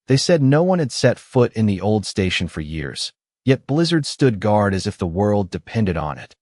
They said no one had set foot in the old station for years, yet Blizzard stood guard as if the world depended on it.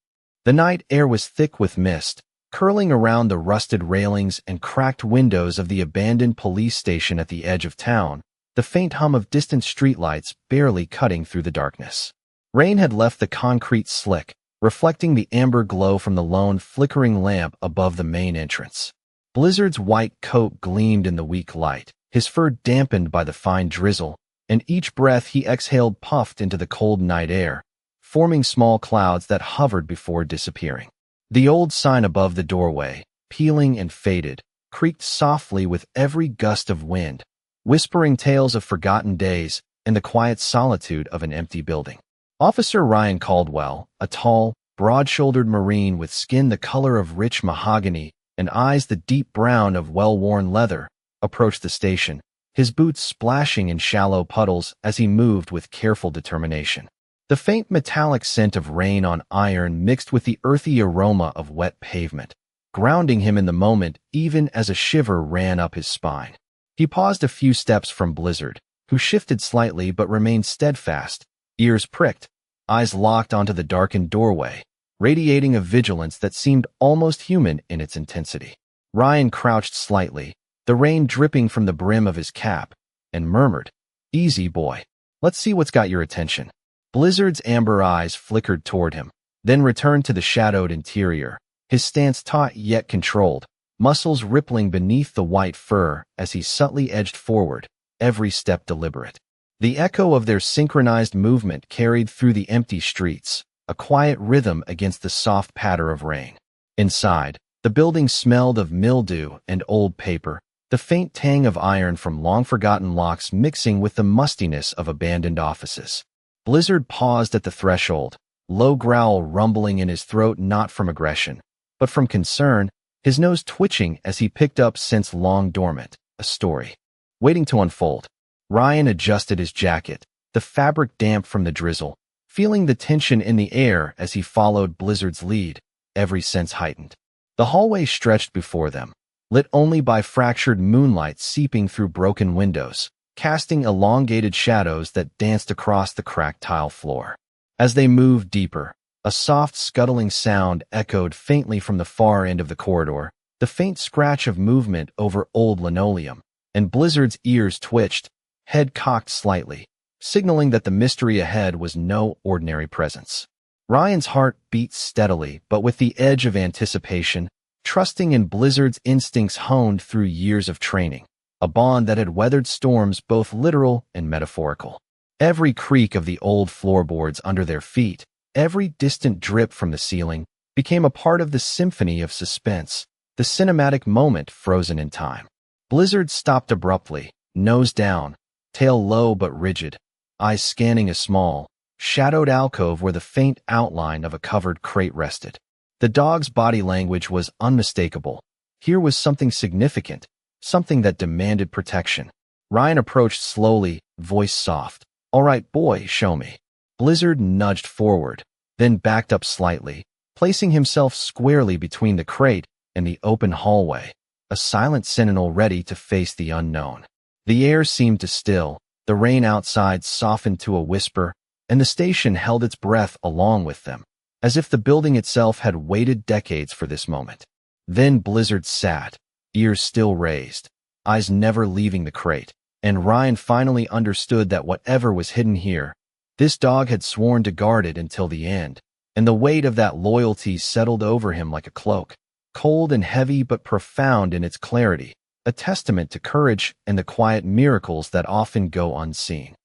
The night air was thick with mist, curling around the rusted railings and cracked windows of the abandoned police station at the edge of town, the faint hum of distant streetlights barely cutting through the darkness. Rain had left the concrete slick, reflecting the amber glow from the lone flickering lamp above the main entrance. Blizzard's white coat gleamed in the weak light, his fur dampened by the fine drizzle, and each breath he exhaled puffed into the cold night air, forming small clouds that hovered before disappearing. The old sign above the doorway, peeling and faded, creaked softly with every gust of wind, whispering tales of forgotten days and the quiet solitude of an empty building. Officer Ryan Caldwell, a tall, broad-shouldered Marine with skin the color of rich mahogany and eyes the deep brown of well-worn leather, approached the station, his boots splashing in shallow puddles as he moved with careful determination. The faint metallic scent of rain on iron mixed with the earthy aroma of wet pavement, grounding him in the moment even as a shiver ran up his spine. He paused a few steps from Blizzard, who shifted slightly but remained steadfast, ears pricked, eyes locked onto the darkened doorway, radiating a vigilance that seemed almost human in its intensity. Ryan crouched slightly, the rain dripping from the brim of his cap, and murmured, "Easy, boy. Let's see what's got your attention." Blizzard's amber eyes flickered toward him, then returned to the shadowed interior, his stance taut yet controlled, muscles rippling beneath the white fur as he subtly edged forward, every step deliberate. The echo of their synchronized movement carried through the empty streets, a quiet rhythm against the soft patter of rain. Inside, the building smelled of mildew and old paper, the faint tang of iron from long-forgotten locks mixing with the mustiness of abandoned offices. Blizzard paused at the threshold, low growl rumbling in his throat not from aggression, but from concern, his nose twitching as he picked up scents long dormant, a story waiting to unfold. Ryan adjusted his jacket, the fabric damp from the drizzle, feeling the tension in the air as he followed Blizzard's lead, every sense heightened. The hallway stretched before them, lit only by fractured moonlight seeping through broken windows, casting elongated shadows that danced across the cracked tile floor. As they moved deeper, a soft scuttling sound echoed faintly from the far end of the corridor, the faint scratch of movement over old linoleum, and Blizzard's ears twitched, head cocked slightly, signaling that the mystery ahead was no ordinary presence. Ryan's heart beat steadily, but with the edge of anticipation, trusting in Blizzard's instincts honed through years of training, a bond that had weathered storms both literal and metaphorical. Every creak of the old floorboards under their feet, every distant drip from the ceiling, became a part of the symphony of suspense, the cinematic moment frozen in time. Blizzard stopped abruptly, nose down, tail low but rigid, eyes scanning a small, shadowed alcove where the faint outline of a covered crate rested. The dog's body language was unmistakable. Here was something significant, something that demanded protection. Ryan approached slowly, voice soft. "All right, boy, show me." Blizzard nudged forward, then backed up slightly, placing himself squarely between the crate and the open hallway, a silent sentinel ready to face the unknown. The air seemed to still, the rain outside softened to a whisper, and the station held its breath along with them, as if the building itself had waited decades for this moment. Then Blizzard sat, ears still raised, eyes never leaving the crate, and Ryan finally understood that whatever was hidden here, this dog had sworn to guard it until the end, and the weight of that loyalty settled over him like a cloak, cold and heavy but profound in its clarity, a testament to courage and the quiet miracles that often go unseen.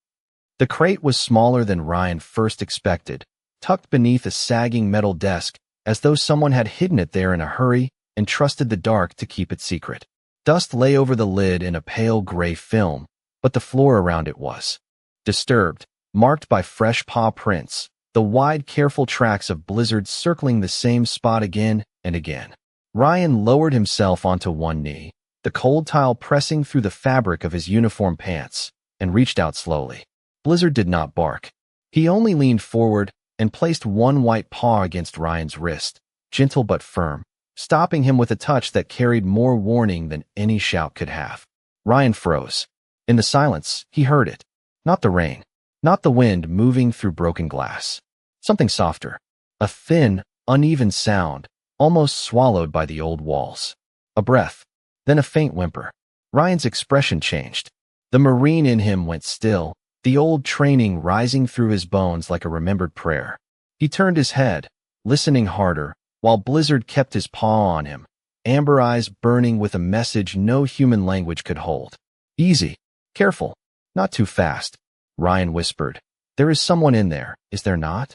The crate was smaller than Ryan first expected, tucked beneath a sagging metal desk, as though someone had hidden it there in a hurry and trusted the dark to keep it secret. Dust lay over the lid in a pale gray film, but the floor around it was disturbed, marked by fresh paw prints, the wide, careful tracks of Blizzard circling the same spot again and again. Ryan lowered himself onto one knee, the cold tile pressing through the fabric of his uniform pants, and reached out slowly. Blizzard did not bark. He only leaned forward and placed one white paw against Ryan's wrist, gentle but firm, stopping him with a touch that carried more warning than any shout could have. Ryan froze. In the silence, he heard it. Not the rain. Not the wind moving through broken glass. Something softer. A thin, uneven sound, almost swallowed by the old walls. A breath. Then a faint whimper. Ryan's expression changed. The Marine in him went still, the old training rising through his bones like a remembered prayer. He turned his head, listening harder, while Blizzard kept his paw on him, amber eyes burning with a message no human language could hold. Easy. Careful. Not too fast. Ryan whispered. There is someone in there, is there not?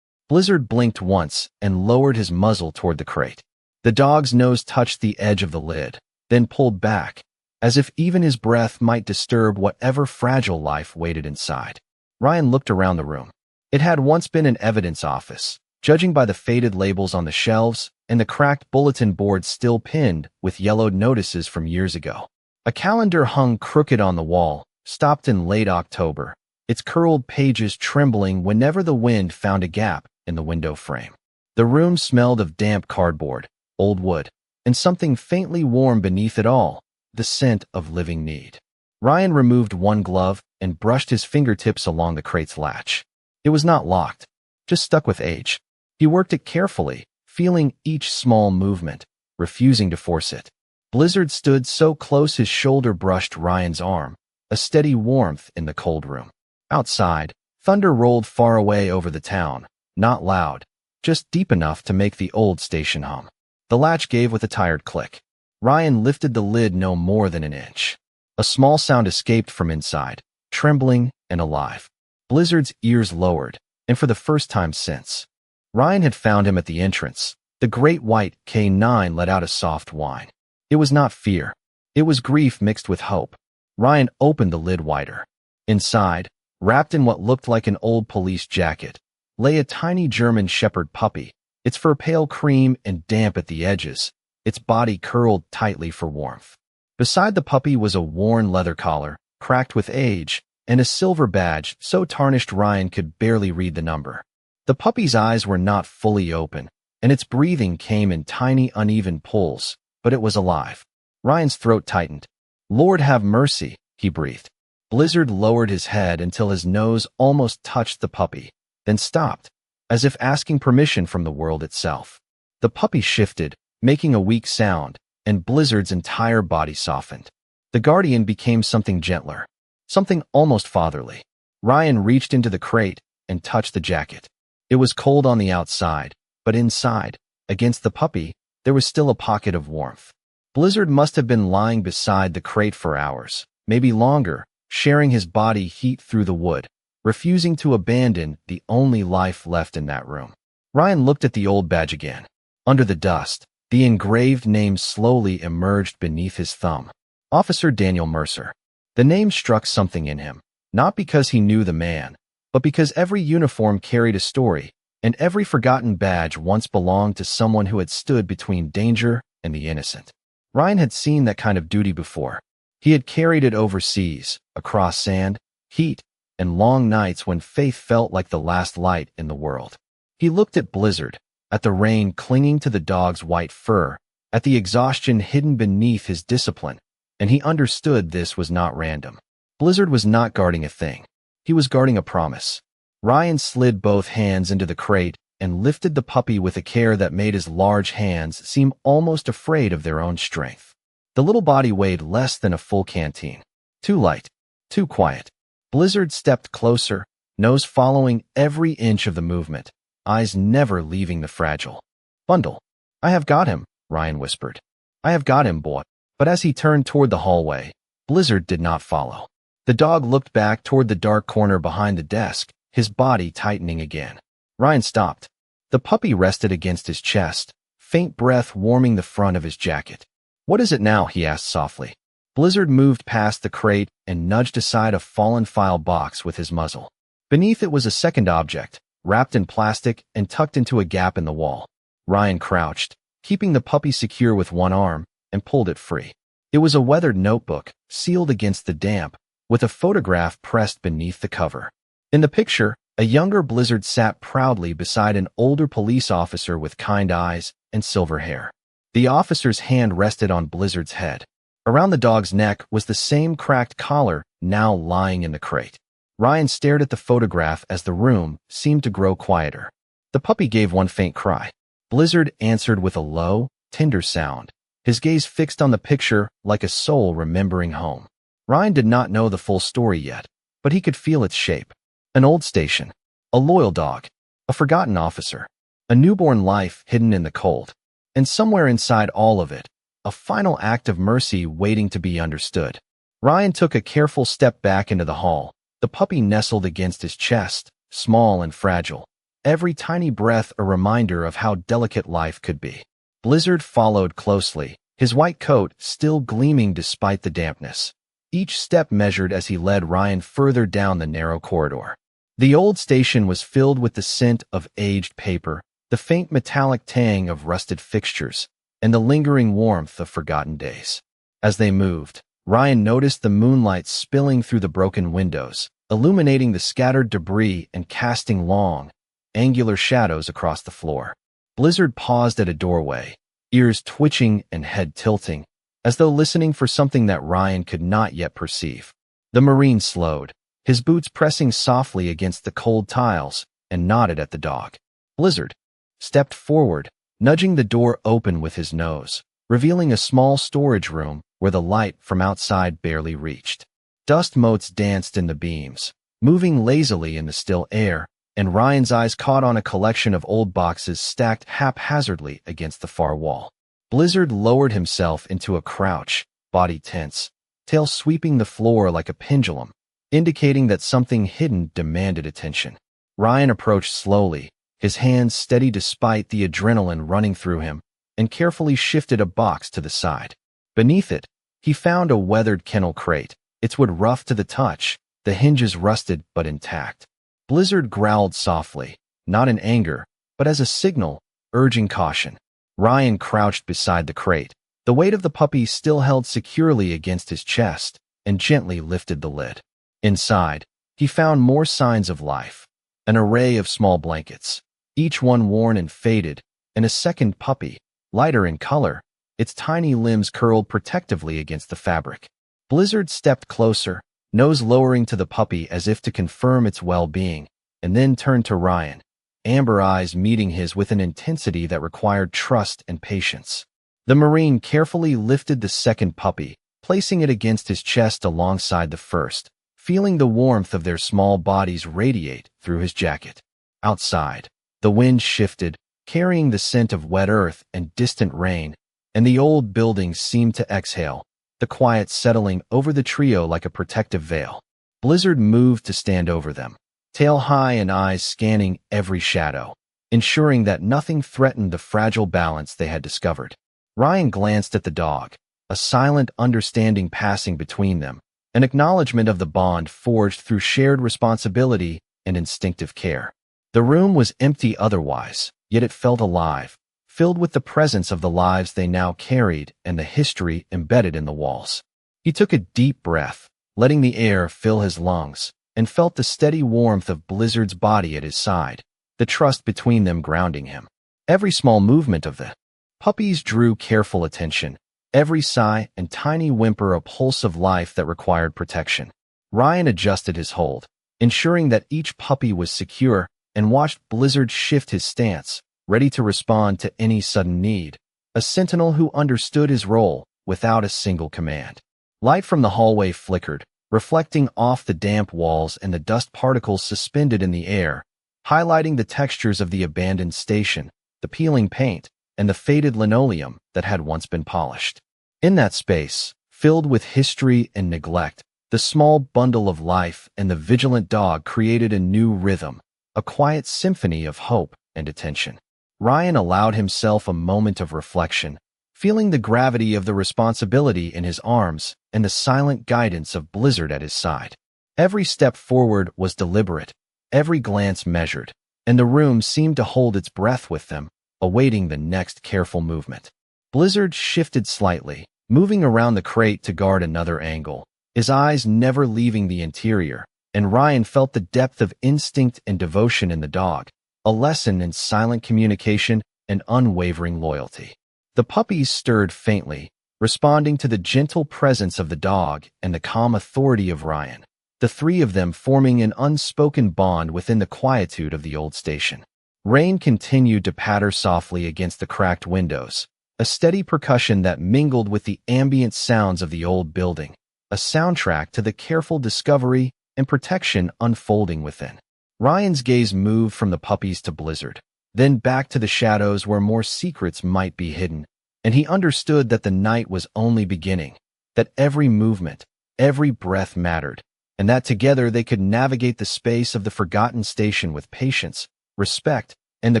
Blizzard blinked once and lowered his muzzle toward the crate. The dog's nose touched the edge of the lid, then pulled back, as if even his breath might disturb whatever fragile life waited inside. Ryan looked around the room. It had once been an evidence office, judging by the faded labels on the shelves and the cracked bulletin board still pinned with yellowed notices from years ago. A calendar hung crooked on the wall, stopped in late October, its curled pages trembling whenever the wind found a gap in the window frame. The room smelled of damp cardboard, old wood, and something faintly warm beneath it all, the scent of living need. Ryan removed one glove and brushed his fingertips along the crate's latch. It was not locked, just stuck with age. He worked it carefully, feeling each small movement, refusing to force it. Blizzard stood so close his shoulder brushed Ryan's arm, a steady warmth in the cold room. Outside, thunder rolled far away over the town, not loud, just deep enough to make the old station hum. The latch gave with a tired click. Ryan lifted the lid no more than an inch. A small sound escaped from inside, trembling and alive. Blizzard's ears lowered, and for the first time since. Ryan had found him at the entrance. The great white K9 let out a soft whine. It was not fear. It was grief mixed with hope. Ryan opened the lid wider. Inside, wrapped in what looked like an old police jacket, lay a tiny German Shepherd puppy, its fur pale cream and damp at the edges, its body curled tightly for warmth. Beside the puppy was a worn leather collar, cracked with age, and a silver badge so tarnished Ryan could barely read the number. The puppy's eyes were not fully open, and its breathing came in tiny, uneven pulls, but it was alive. Ryan's throat tightened. Lord have mercy, he breathed. Blizzard lowered his head until his nose almost touched the puppy, then stopped, as if asking permission from the world itself. The puppy shifted, making a weak sound, and Blizzard's entire body softened. The Guardian became something gentler, something almost fatherly. Ryan reached into the crate and touched the jacket. It was cold on the outside, but inside, against the puppy, there was still a pocket of warmth. Blizzard must have been lying beside the crate for hours, maybe longer, sharing his body heat through the wood, refusing to abandon the only life left in that room. Ryan looked at the old badge again. Under the dust, the engraved name slowly emerged beneath his thumb. Officer Daniel Mercer. The name struck something in him, not because he knew the man, but because every uniform carried a story, and every forgotten badge once belonged to someone who had stood between danger and the innocent. Ryan had seen that kind of duty before. He had carried it overseas, across sand, heat, and long nights when faith felt like the last light in the world. He looked at Blizzard, at the rain clinging to the dog's white fur, at the exhaustion hidden beneath his discipline, and he understood this was not random. Blizzard was not guarding a thing. He was guarding a promise. Ryan slid both hands into the crate and lifted the puppy with a care that made his large hands seem almost afraid of their own strength. The little body weighed less than a full canteen. Too light, too quiet. Blizzard stepped closer, nose following every inch of the movement, eyes never leaving the fragile bundle. I have got him, Ryan whispered. I have got him, boy. But as he turned toward the hallway, Blizzard did not follow. The dog looked back toward the dark corner behind the desk, his body tightening again. Ryan stopped. The puppy rested against his chest, faint breath warming the front of his jacket. What is it now? He asked softly. Blizzard moved past the crate and nudged aside a fallen file box with his muzzle. Beneath it was a second object, wrapped in plastic and tucked into a gap in the wall. Ryan crouched, keeping the puppy secure with one arm, and pulled it free. It was a weathered notebook, sealed against the damp, with a photograph pressed beneath the cover. In the picture, a younger Blizzard sat proudly beside an older police officer with kind eyes and silver hair. The officer's hand rested on Blizzard's head. Around the dog's neck was the same cracked collar now lying in the crate. Ryan stared at the photograph as the room seemed to grow quieter. The puppy gave one faint cry. Blizzard answered with a low, tender sound, his gaze fixed on the picture like a soul remembering home. Ryan did not know the full story yet, but he could feel its shape. An old station, a loyal dog, a forgotten officer, a newborn life hidden in the cold, and somewhere inside all of it, a final act of mercy waiting to be understood. Ryan took a careful step back into the hall, the puppy nestled against his chest, small and fragile, every tiny breath a reminder of how delicate life could be. Blizzard followed closely, his white coat still gleaming despite the dampness. Each step measured as he led Ryan further down the narrow corridor. The old station was filled with the scent of aged paper, the faint metallic tang of rusted fixtures, and the lingering warmth of forgotten days. As they moved, Ryan noticed the moonlight spilling through the broken windows, illuminating the scattered debris and casting long, angular shadows across the floor. Blizzard paused at a doorway, ears twitching and head tilting, as though listening for something that Ryan could not yet perceive. The Marine slowed, his boots pressing softly against the cold tiles, and nodded at the dog. Blizzard stepped forward, nudging the door open with his nose, revealing a small storage room where the light from outside barely reached. Dust motes danced in the beams, moving lazily in the still air, and Ryan's eyes caught on a collection of old boxes stacked haphazardly against the far wall. Blizzard lowered himself into a crouch, body tense, tail sweeping the floor like a pendulum, indicating that something hidden demanded attention. Ryan approached slowly, his hands steady despite the adrenaline running through him, and carefully shifted a box to the side. Beneath it, he found a weathered kennel crate, its wood rough to the touch, the hinges rusted but intact. Blizzard growled softly, not in anger, but as a signal, urging caution. Ryan crouched beside the crate, the weight of the puppy still held securely against his chest, and gently lifted the lid. Inside, he found more signs of life, an array of small blankets, each one worn and faded, and a second puppy, lighter in color, its tiny limbs curled protectively against the fabric. Blizzard stepped closer, nose lowering to the puppy as if to confirm its well-being, and then turned to Ryan, amber eyes meeting his with an intensity that required trust and patience. The Marine carefully lifted the second puppy, placing it against his chest alongside the first, feeling the warmth of their small bodies radiate through his jacket. Outside, the wind shifted, carrying the scent of wet earth and distant rain, and the old buildings seemed to exhale, the quiet settling over the trio like a protective veil. Blizzard moved to stand over them, tail high and eyes scanning every shadow, ensuring that nothing threatened the fragile balance they had discovered. Ryan glanced at the dog, a silent understanding passing between them, an acknowledgement of the bond forged through shared responsibility and instinctive care. The room was empty otherwise, yet it felt alive, filled with the presence of the lives they now carried and the history embedded in the walls. He took a deep breath, letting the air fill his lungs, and felt the steady warmth of Blizzard's body at his side, the trust between them grounding him. Every small movement of the puppies drew careful attention, every sigh and tiny whimper a pulse of life that required protection. Ryan adjusted his hold, ensuring that each puppy was secure, and watched Blizzard shift his stance, ready to respond to any sudden need, a sentinel who understood his role without a single command. Light from the hallway flickered, reflecting off the damp walls and the dust particles suspended in the air, highlighting the textures of the abandoned station, the peeling paint, and the faded linoleum that had once been polished. In that space, filled with history and neglect, the small bundle of life and the vigilant dog created a new rhythm, a quiet symphony of hope and attention. Ryan allowed himself a moment of reflection, feeling the gravity of the responsibility in his arms and the silent guidance of Blizzard at his side. Every step forward was deliberate, every glance measured, and the room seemed to hold its breath with them, awaiting the next careful movement. Blizzard shifted slightly, moving around the crate to guard another angle, his eyes never leaving the interior, and Ryan felt the depth of instinct and devotion in the dog, a lesson in silent communication and unwavering loyalty. The puppies stirred faintly, responding to the gentle presence of the dog and the calm authority of Ryan, the three of them forming an unspoken bond within the quietude of the old station. Rain continued to patter softly against the cracked windows, a steady percussion that mingled with the ambient sounds of the old building, a soundtrack to the careful discovery and protection unfolding within. Ryan's gaze moved from the puppies to Blizzard, then back to the shadows where more secrets might be hidden, and he understood that the night was only beginning, that every movement, every breath mattered, and that together they could navigate the space of the forgotten station with patience, respect, and the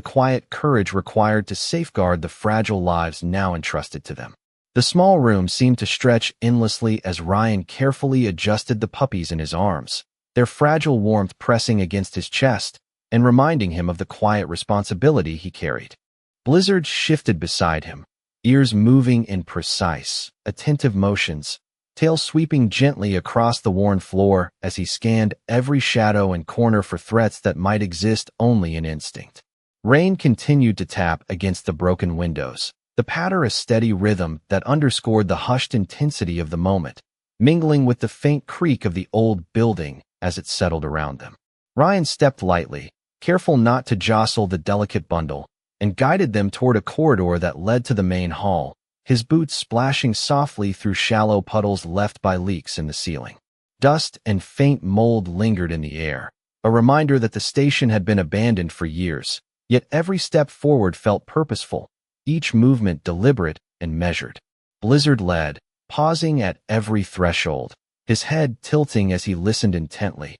quiet courage required to safeguard the fragile lives now entrusted to them. The small room seemed to stretch endlessly as Ryan carefully adjusted the puppies in his arms, their fragile warmth pressing against his chest and reminding him of the quiet responsibility he carried. Blizzard shifted beside him, ears moving in precise, attentive motions, tail sweeping gently across the worn floor as he scanned every shadow and corner for threats that might exist only in instinct. Rain continued to tap against the broken windows, the patter a steady rhythm that underscored the hushed intensity of the moment, mingling with the faint creak of the old building as it settled around them. Ryan stepped lightly, careful not to jostle the delicate bundle, and guided them toward a corridor that led to the main hall, his boots splashing softly through shallow puddles left by leaks in the ceiling. Dust and faint mold lingered in the air, a reminder that the station had been abandoned for years, yet every step forward felt purposeful, each movement deliberate and measured. Blizzard led, pausing at every threshold, his head tilting as he listened intently,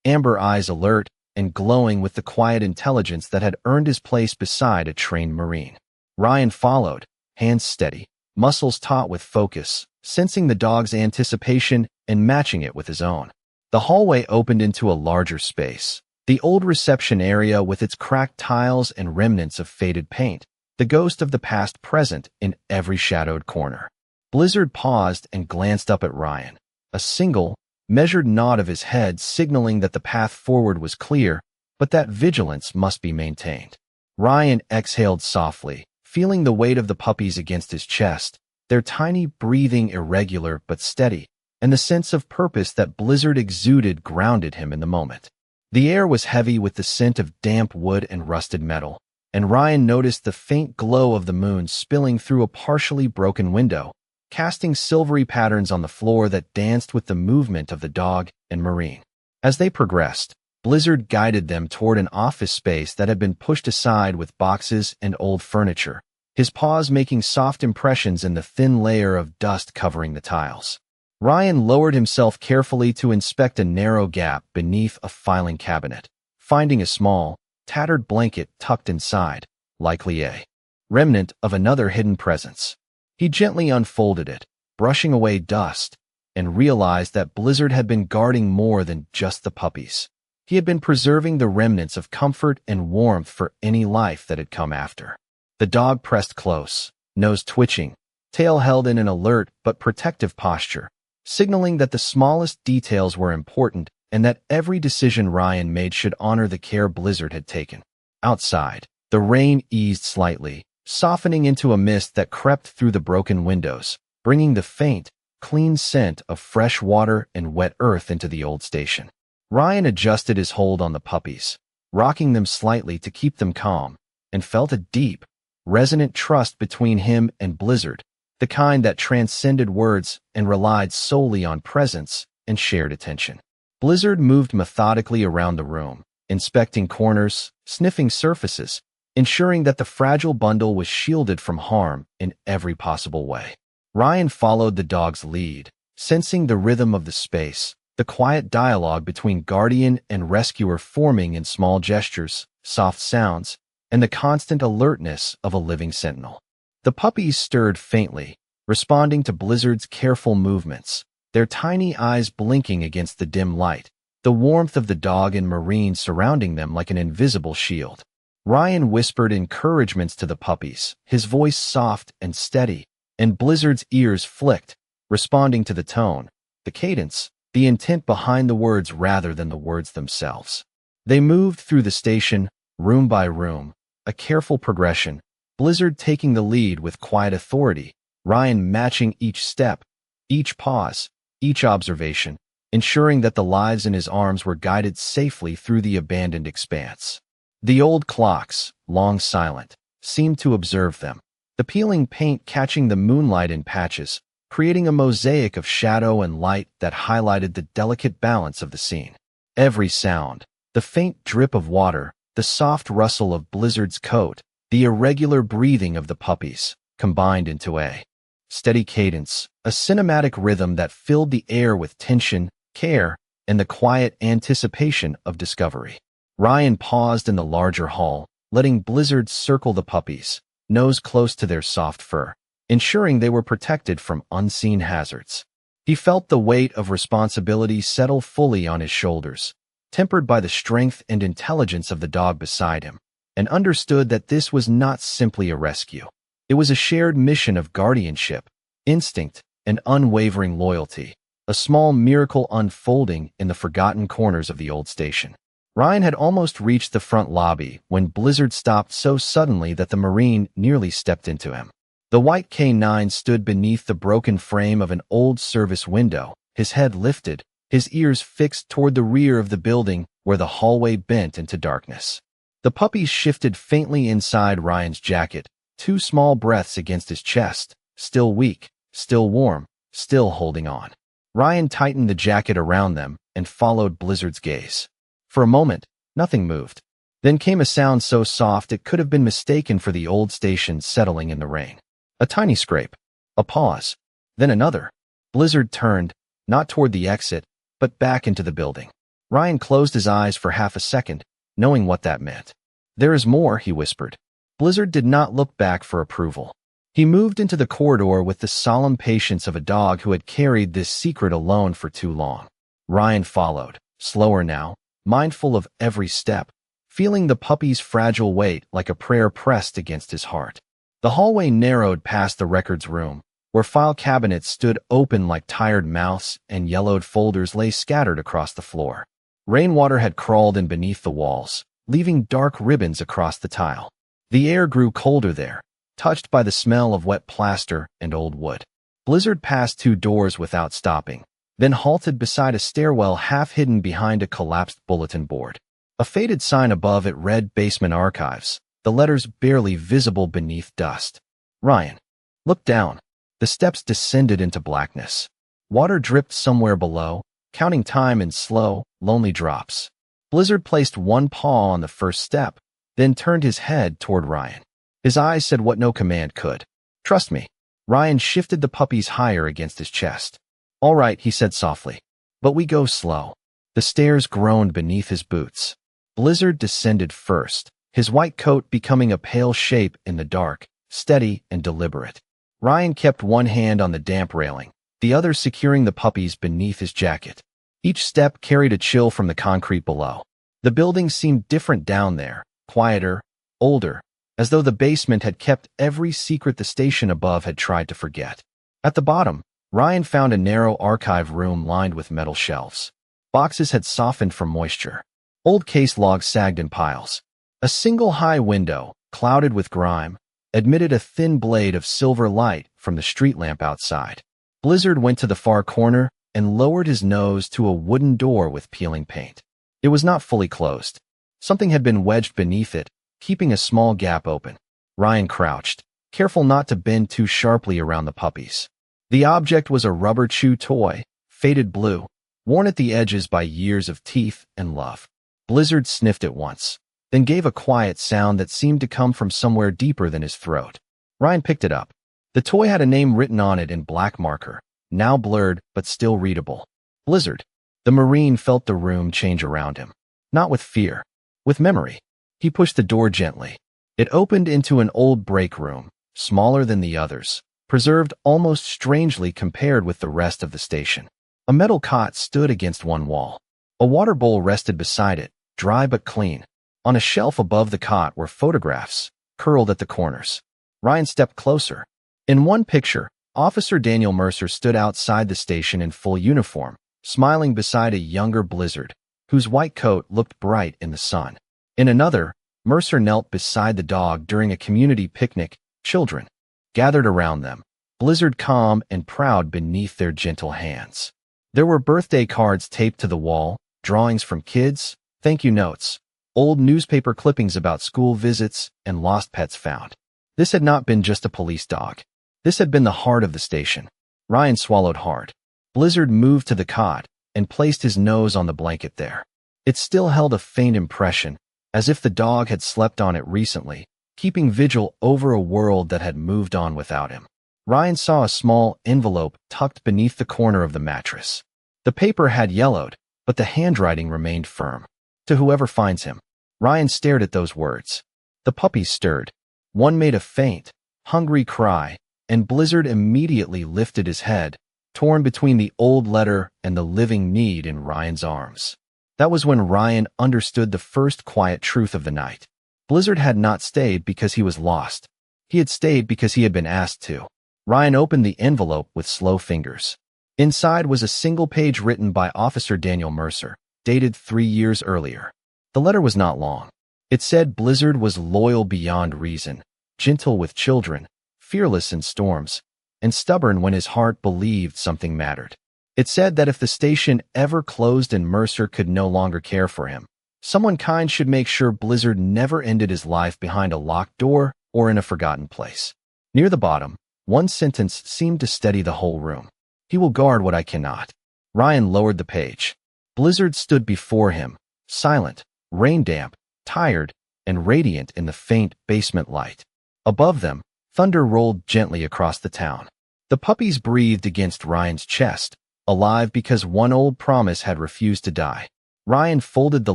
amber eyes alert and glowing with the quiet intelligence that had earned his place beside a trained Marine. Ryan followed, hands steady, muscles taut with focus, sensing the dog's anticipation and matching it with his own. The hallway opened into a larger space, the old reception area with its cracked tiles and remnants of faded paint, the ghost of the past present in every shadowed corner. Blizzard paused and glanced up at Ryan, a single, measured nod of his head signaling that the path forward was clear, but that vigilance must be maintained. Ryan exhaled softly, feeling the weight of the puppies against his chest, their tiny breathing irregular but steady, and the sense of purpose that Blizzard exuded grounded him in the moment. The air was heavy with the scent of damp wood and rusted metal, and Ryan noticed the faint glow of the moon spilling through a partially broken window, casting silvery patterns on the floor that danced with the movement of the dog and Marine. As they progressed, Blizzard guided them toward an office space that had been pushed aside with boxes and old furniture, his paws making soft impressions in the thin layer of dust covering the tiles. Ryan lowered himself carefully to inspect a narrow gap beneath a filing cabinet, finding a small, tattered blanket tucked inside, likely a remnant of another hidden presence. He gently unfolded it, brushing away dust, and realized that Blizzard had been guarding more than just the puppies. He had been preserving the remnants of comfort and warmth for any life that had come after. The dog pressed close, nose twitching, tail held in an alert but protective posture, signaling that the smallest details were important and that every decision Ryan made should honor the care Blizzard had taken. Outside, the rain eased slightly, softening into a mist that crept through the broken windows, bringing the faint, clean scent of fresh water and wet earth into the old station. Ryan adjusted his hold on the puppies, rocking them slightly to keep them calm, and felt a deep, resonant trust between him and Blizzard, the kind that transcended words and relied solely on presence and shared attention. Blizzard moved methodically around the room, inspecting corners, sniffing surfaces, ensuring that the fragile bundle was shielded from harm in every possible way. Ryan followed the dog's lead, sensing the rhythm of the space, the quiet dialogue between guardian and rescuer forming in small gestures, soft sounds, and the constant alertness of a living sentinel. The puppies stirred faintly, responding to Blizzard's careful movements, their tiny eyes blinking against the dim light, the warmth of the dog and Marine surrounding them like an invisible shield. Ryan whispered encouragements to the puppies, his voice soft and steady, and Blizzard's ears flicked, responding to the tone, the cadence, the intent behind the words rather than the words themselves. They moved through the station, room by room, a careful progression, Blizzard taking the lead with quiet authority, Ryan matching each step, each pause, each observation, ensuring that the lives in his arms were guided safely through the abandoned expanse. The old clocks, long silent, seemed to observe them, the peeling paint catching the moonlight in patches, creating a mosaic of shadow and light that highlighted the delicate balance of the scene. Every sound, the faint drip of water, the soft rustle of Blizzard's coat, the irregular breathing of the puppies, combined into a steady cadence, a cinematic rhythm that filled the air with tension, care, and the quiet anticipation of discovery. Ryan paused in the larger hall, letting Blizzard circle the puppies, nose close to their soft fur, ensuring they were protected from unseen hazards. He felt the weight of responsibility settle fully on his shoulders, tempered by the strength and intelligence of the dog beside him, and understood that this was not simply a rescue. It was a shared mission of guardianship, instinct, and unwavering loyalty, a small miracle unfolding in the forgotten corners of the old station. Ryan had almost reached the front lobby when Blizzard stopped so suddenly that the Marine nearly stepped into him. The white K9 stood beneath the broken frame of an old service window, his head lifted, his ears fixed toward the rear of the building where the hallway bent into darkness. The puppies shifted faintly inside Ryan's jacket, 2 small breaths against his chest, still weak, still warm, still holding on. Ryan tightened the jacket around them and followed Blizzard's gaze. For a moment, nothing moved. Then came a sound so soft it could have been mistaken for the old station settling in the rain. A tiny scrape. A pause. Then another. Blizzard turned, not toward the exit, but back into the building. Ryan closed his eyes for half a second, knowing what that meant. "There is more," he whispered. Blizzard did not look back for approval. He moved into the corridor with the solemn patience of a dog who had carried this secret alone for too long. Ryan followed, slower now, mindful of every step, feeling the puppy's fragile weight like a prayer pressed against his heart. The hallway narrowed past the records room, where file cabinets stood open like tired mouths and yellowed folders lay scattered across the floor. Rainwater had crawled in beneath the walls, leaving dark ribbons across the tile. The air grew colder there, touched by the smell of wet plaster and old wood. Blizzard passed 2 doors without stopping, then halted beside a stairwell half hidden behind a collapsed bulletin board. A faded sign above it read Basement Archives, the letters barely visible beneath dust. Ryan looked down. The steps descended into blackness. Water dripped somewhere below, counting time in slow, lonely drops. Blizzard placed one paw on the first step, then turned his head toward Ryan. His eyes said what no command could. "Trust me." Ryan shifted the puppies higher against his chest. "All right," he said softly. "But we go slow." The stairs groaned beneath his boots. Blizzard descended first, his white coat becoming a pale shape in the dark, steady and deliberate. Ryan kept one hand on the damp railing, the other securing the puppies beneath his jacket. Each step carried a chill from the concrete below. The building seemed different down there, quieter, older, as though the basement had kept every secret the station above had tried to forget. At the bottom, Ryan found a narrow archive room lined with metal shelves. Boxes had softened from moisture. Old case logs sagged in piles. A single high window, clouded with grime, admitted a thin blade of silver light from the street lamp outside. Blizzard went to the far corner and lowered his nose to a wooden door with peeling paint. It was not fully closed. Something had been wedged beneath it, keeping a small gap open. Ryan crouched, careful not to bend too sharply around the puppies. The object was a rubber chew toy, faded blue, worn at the edges by years of teeth and love. Blizzard sniffed it once, then gave a quiet sound that seemed to come from somewhere deeper than his throat. Ryan picked it up. The toy had a name written on it in black marker, now blurred but still readable. Blizzard. The Marine felt the room change around him. Not with fear, with memory. He pushed the door gently. It opened into an old break room, smaller than the others, preserved almost strangely compared with the rest of the station. A metal cot stood against one wall. A water bowl rested beside it, dry but clean. On a shelf above the cot were photographs, curled at the corners. Ryan stepped closer. In one picture, Officer Daniel Mercer stood outside the station in full uniform, smiling beside a younger Blizzard, whose white coat looked bright in the sun. In another, Mercer knelt beside the dog during a community picnic. Children gathered around them, Blizzard calm and proud beneath their gentle hands. There were birthday cards taped to the wall, drawings from kids, thank you notes, old newspaper clippings about school visits, and lost pets found. This had not been just a police dog. This had been the heart of the station. Ryan swallowed hard. Blizzard moved to the cot and placed his nose on the blanket there. It still held a faint impression, as if the dog had slept on it recently, keeping vigil over a world that had moved on without him. Ryan saw a small envelope tucked beneath the corner of the mattress. The paper had yellowed, but the handwriting remained firm. To whoever finds him. Ryan stared at those words. The puppies stirred. One made a faint, hungry cry, and Blizzard immediately lifted his head, torn between the old letter and the living need in Ryan's arms. That was when Ryan understood the first quiet truth of the night. Blizzard had not stayed because he was lost. He had stayed because he had been asked to. Ryan opened the envelope with slow fingers. Inside was a single page written by Officer Daniel Mercer, dated 3 years earlier. The letter was not long. It said Blizzard was loyal beyond reason, gentle with children, fearless in storms, and stubborn when his heart believed something mattered. It said that if the station ever closed and Mercer could no longer care for him, someone kind should make sure Blizzard never ended his life behind a locked door or in a forgotten place. Near the bottom, one sentence seemed to steady the whole room. He will guard what I cannot. Ryan lowered the page. Blizzard stood before him, silent, rain-damp, tired, and radiant in the faint basement light. Above them, thunder rolled gently across the town. The puppies breathed against Ryan's chest, alive because one old promise had refused to die. Ryan folded the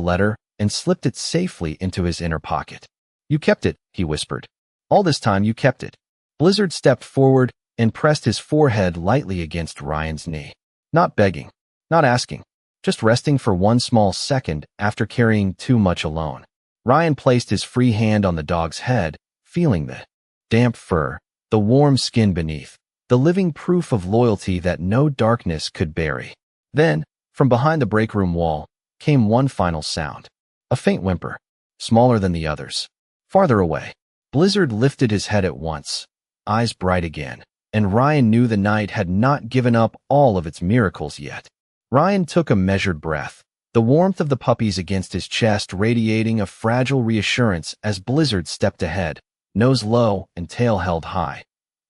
letter and slipped it safely into his inner pocket. You kept it, he whispered. All this time you kept it. Blizzard stepped forward and pressed his forehead lightly against Ryan's knee. Not begging, not asking, just resting for one small second after carrying too much alone. Ryan placed his free hand on the dog's head, feeling the damp fur, the warm skin beneath, the living proof of loyalty that no darkness could bury. Then, from behind the break room wall, came one final sound. A faint whimper, smaller than the others. Farther away, Blizzard lifted his head at once, eyes bright again, and Ryan knew the night had not given up all of its miracles yet. Ryan took a measured breath, the warmth of the puppies against his chest radiating a fragile reassurance as Blizzard stepped ahead, nose low and tail held high,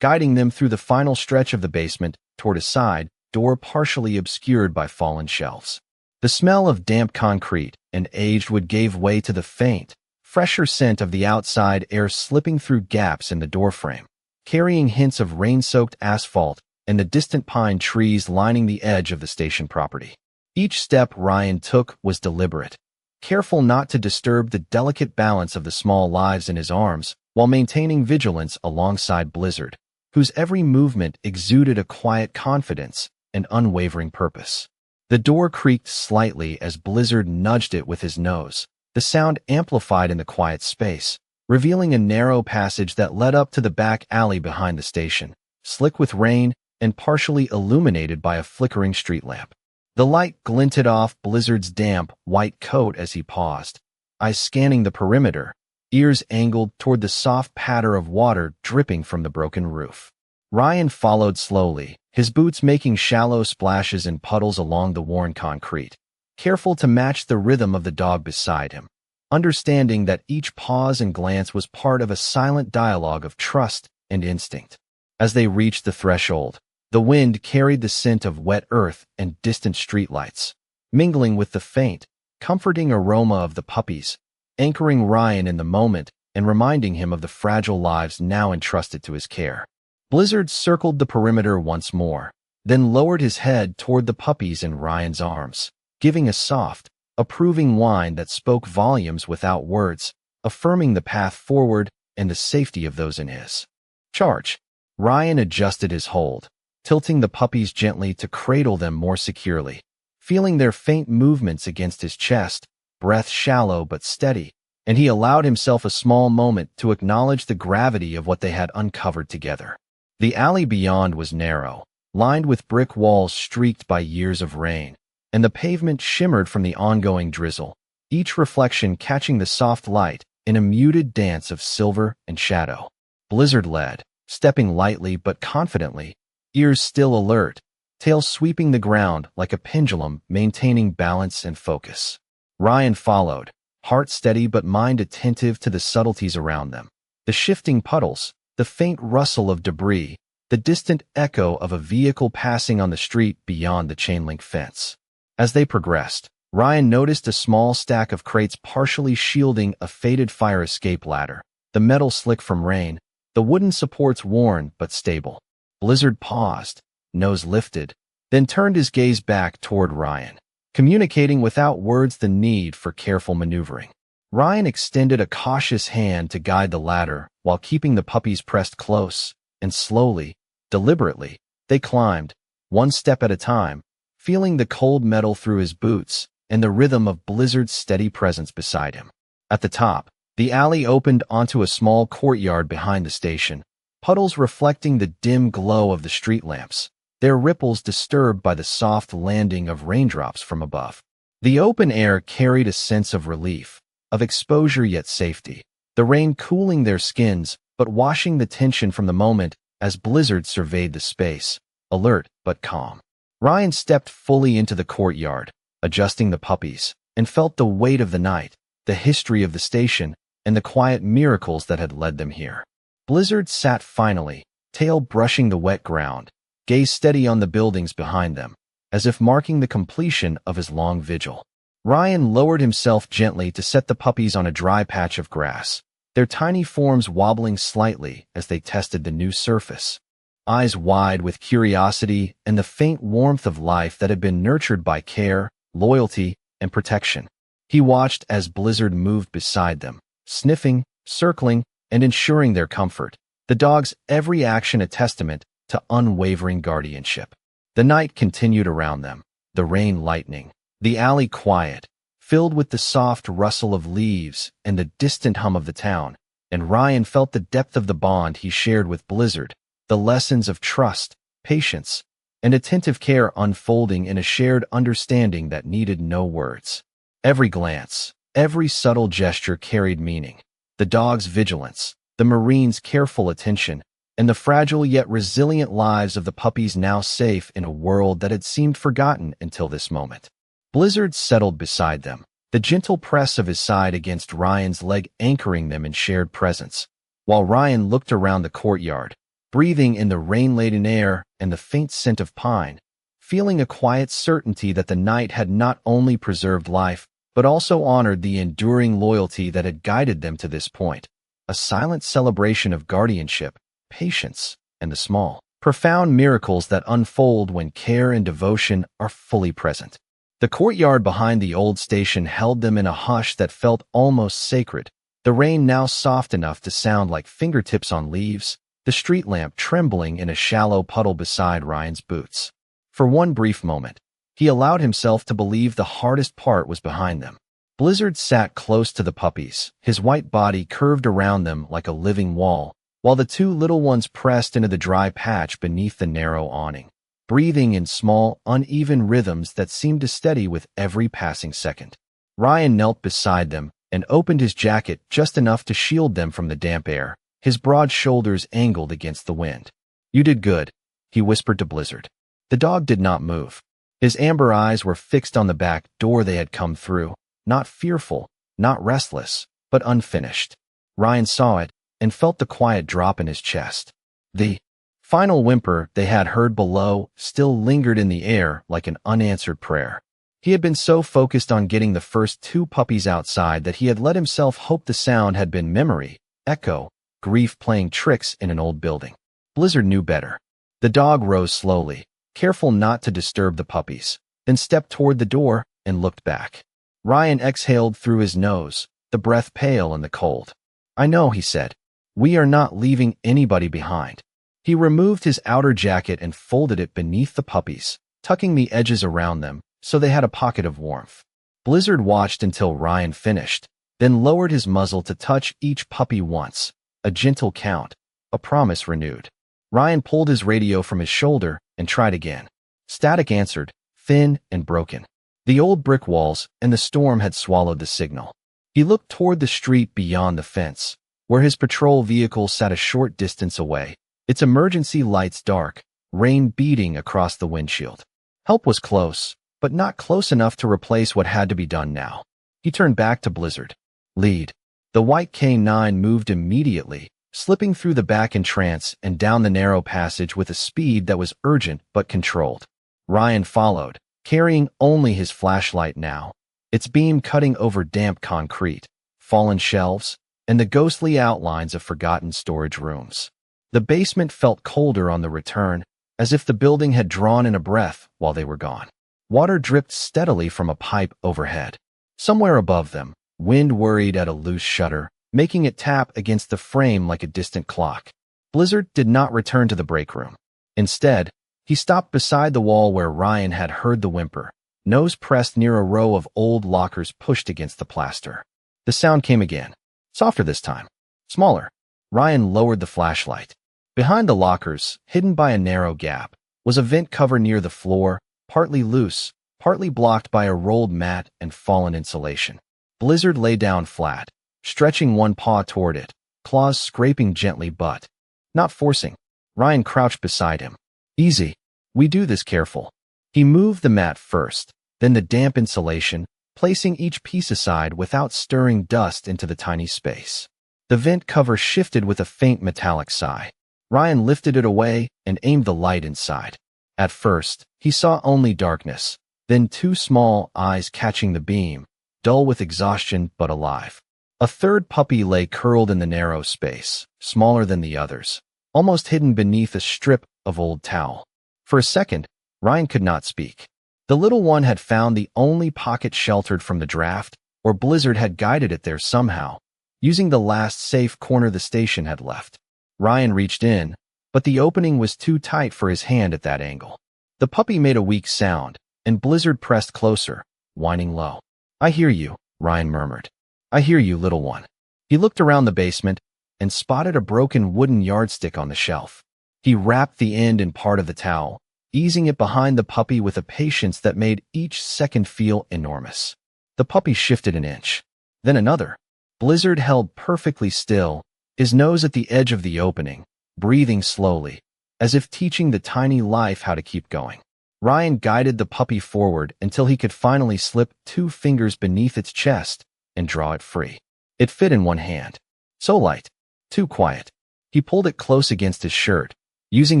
guiding them through the final stretch of the basement toward a side door partially obscured by fallen shelves. The smell of damp concrete and aged wood gave way to the faint, fresher scent of the outside air slipping through gaps in the doorframe, carrying hints of rain-soaked asphalt and the distant pine trees lining the edge of the station property. Each step Ryan took was deliberate, careful not to disturb the delicate balance of the small lives in his arms while maintaining vigilance alongside Blizzard, whose every movement exuded a quiet confidence and unwavering purpose. The door creaked slightly as Blizzard nudged it with his nose, the sound amplified in the quiet space, revealing a narrow passage that led up to the back alley behind the station, slick with rain and partially illuminated by a flickering street lamp. The light glinted off Blizzard's damp, white coat as he paused, eyes scanning the perimeter, ears angled toward the soft patter of water dripping from the broken roof. Ryan followed slowly, his boots making shallow splashes in puddles along the worn concrete, careful to match the rhythm of the dog beside him, understanding that each pause and glance was part of a silent dialogue of trust and instinct. As they reached the threshold, the wind carried the scent of wet earth and distant streetlights, mingling with the faint, comforting aroma of the puppies, anchoring Ryan in the moment and reminding him of the fragile lives now entrusted to his care. Blizzard circled the perimeter once more, then lowered his head toward the puppies in Ryan's arms, giving a soft, approving whine that spoke volumes without words, affirming the path forward and the safety of those in his charge. Ryan adjusted his hold, tilting the puppies gently to cradle them more securely, feeling their faint movements against his chest, breath shallow but steady, and he allowed himself a small moment to acknowledge the gravity of what they had uncovered together. The alley beyond was narrow, lined with brick walls streaked by years of rain, and the pavement shimmered from the ongoing drizzle, each reflection catching the soft light in a muted dance of silver and shadow. Blizzard led, stepping lightly but confidently, ears still alert, tail sweeping the ground like a pendulum, maintaining balance and focus. Ryan followed, heart steady but mind attentive to the subtleties around them. The shifting puddles, the faint rustle of debris, the distant echo of a vehicle passing on the street beyond the chain-link fence. As they progressed, Ryan noticed a small stack of crates partially shielding a faded fire escape ladder, the metal slick from rain, the wooden supports worn but stable. Blizzard paused, nose lifted, then turned his gaze back toward Ryan, communicating without words the need for careful maneuvering. Ryan extended a cautious hand to guide the ladder while keeping the puppies pressed close, and slowly, deliberately, they climbed, one step at a time, feeling the cold metal through his boots and the rhythm of Blizzard's steady presence beside him. At the top, the alley opened onto a small courtyard behind the station, puddles reflecting the dim glow of the street lamps, their ripples disturbed by the soft landing of raindrops from above. The open air carried a sense of relief, of exposure yet safety, the rain cooling their skins but washing the tension from the moment as Blizzard surveyed the space, alert but calm. Ryan stepped fully into the courtyard, adjusting the puppies, and felt the weight of the night, the history of the station, and the quiet miracles that had led them here. Blizzard sat finally, tail brushing the wet ground, gaze steady on the buildings behind them, as if marking the completion of his long vigil. Ryan lowered himself gently to set the puppies on a dry patch of grass, their tiny forms wobbling slightly as they tested the new surface. Eyes wide with curiosity and the faint warmth of life that had been nurtured by care, loyalty, and protection. He watched as Blizzard moved beside them, sniffing, circling, and ensuring their comfort, the dog's every action a testament to unwavering guardianship. The night continued around them, the rain lightening, the alley quiet, filled with the soft rustle of leaves and the distant hum of the town, and Ryan felt the depth of the bond he shared with Blizzard, the lessons of trust, patience, and attentive care unfolding in a shared understanding that needed no words. Every glance, every subtle gesture carried meaning. The dog's vigilance, the marine's careful attention, and the fragile yet resilient lives of the puppies now safe in a world that had seemed forgotten until this moment. Blizzard settled beside them, the gentle press of his side against Ryan's leg anchoring them in shared presence, while Ryan looked around the courtyard, breathing in the rain-laden air and the faint scent of pine, feeling a quiet certainty that the night had not only preserved life, but also honored the enduring loyalty that had guided them to this point, a silent celebration of guardianship, patience, and the small, profound miracles that unfold when care and devotion are fully present. The courtyard behind the old station held them in a hush that felt almost sacred, the rain now soft enough to sound like fingertips on leaves, the street lamp trembling in a shallow puddle beside Ryan's boots. For one brief moment, he allowed himself to believe the hardest part was behind them. Blizzard sat close to the puppies, his white body curved around them like a living wall, while the two little ones pressed into the dry patch beneath the narrow awning, breathing in small, uneven rhythms that seemed to steady with every passing second. Ryan knelt beside them and opened his jacket just enough to shield them from the damp air, his broad shoulders angled against the wind. "You did good," he whispered to Blizzard. The dog did not move. His amber eyes were fixed on the back door they had come through, not fearful, not restless, but unfinished. Ryan saw it and felt the quiet drop in his chest. The final whimper they had heard below still lingered in the air like an unanswered prayer. He had been so focused on getting the first two puppies outside that he had let himself hope the sound had been memory, echo, grief playing tricks in an old building. Blizzard knew better. The dog rose slowly, careful not to disturb the puppies, then stepped toward the door and looked back. Ryan exhaled through his nose, the breath pale in the cold. "I know," he said. "We are not leaving anybody behind." He removed his outer jacket and folded it beneath the puppies, tucking the edges around them so they had a pocket of warmth. Blizzard watched until Ryan finished, then lowered his muzzle to touch each puppy once, a gentle count, a promise renewed. Ryan pulled his radio from his shoulder and tried again. Static answered, thin and broken. The old brick walls and the storm had swallowed the signal. He looked toward the street beyond the fence, where his patrol vehicle sat a short distance away, its emergency lights dark, rain beating across the windshield. Help was close, but not close enough to replace what had to be done now. He turned back to Blizzard. Lead. The white K9 moved immediately, slipping through the back entrance and down the narrow passage with a speed that was urgent but controlled. Ryan followed, carrying only his flashlight now, its beam cutting over damp concrete, fallen shelves, and the ghostly outlines of forgotten storage rooms. The basement felt colder on the return, as if the building had drawn in a breath while they were gone. Water dripped steadily from a pipe overhead. Somewhere above them, wind worried at a loose shutter, making it tap against the frame like a distant clock. Blizzard did not return to the break room. Instead, he stopped beside the wall where Ryan had heard the whimper, nose pressed near a row of old lockers pushed against the plaster. The sound came again, softer this time, smaller. Ryan lowered the flashlight. Behind the lockers, hidden by a narrow gap, was a vent cover near the floor, partly loose, partly blocked by a rolled mat and fallen insulation. Blizzard lay down flat, stretching one paw toward it, claws scraping gently but not forcing. Ryan crouched beside him. Easy. We do this careful. He moved the mat first, then the damp insulation, placing each piece aside without stirring dust into the tiny space. The vent cover shifted with a faint metallic sigh. Ryan lifted it away and aimed the light inside. At first, he saw only darkness, then two small eyes catching the beam, dull with exhaustion but alive. A third puppy lay curled in the narrow space, smaller than the others, almost hidden beneath a strip of old towel. For a second, Ryan could not speak. The little one had found the only pocket sheltered from the draft, or Blizzard had guided it there somehow, using the last safe corner the station had left. Ryan reached in, but the opening was too tight for his hand at that angle. The puppy made a weak sound, and Blizzard pressed closer, whining low. "I hear you," Ryan murmured. "I hear you, little one." He looked around the basement and spotted a broken wooden yardstick on the shelf. He wrapped the end in part of the towel, easing it behind the puppy with a patience that made each second feel enormous. The puppy shifted an inch, then another. Blizzard held perfectly still, his nose at the edge of the opening, breathing slowly, as if teaching the tiny life how to keep going. Ryan guided the puppy forward until he could finally slip 2 fingers beneath its chest and draw it free. It fit in one hand. So light, too quiet. He pulled it close against his shirt, using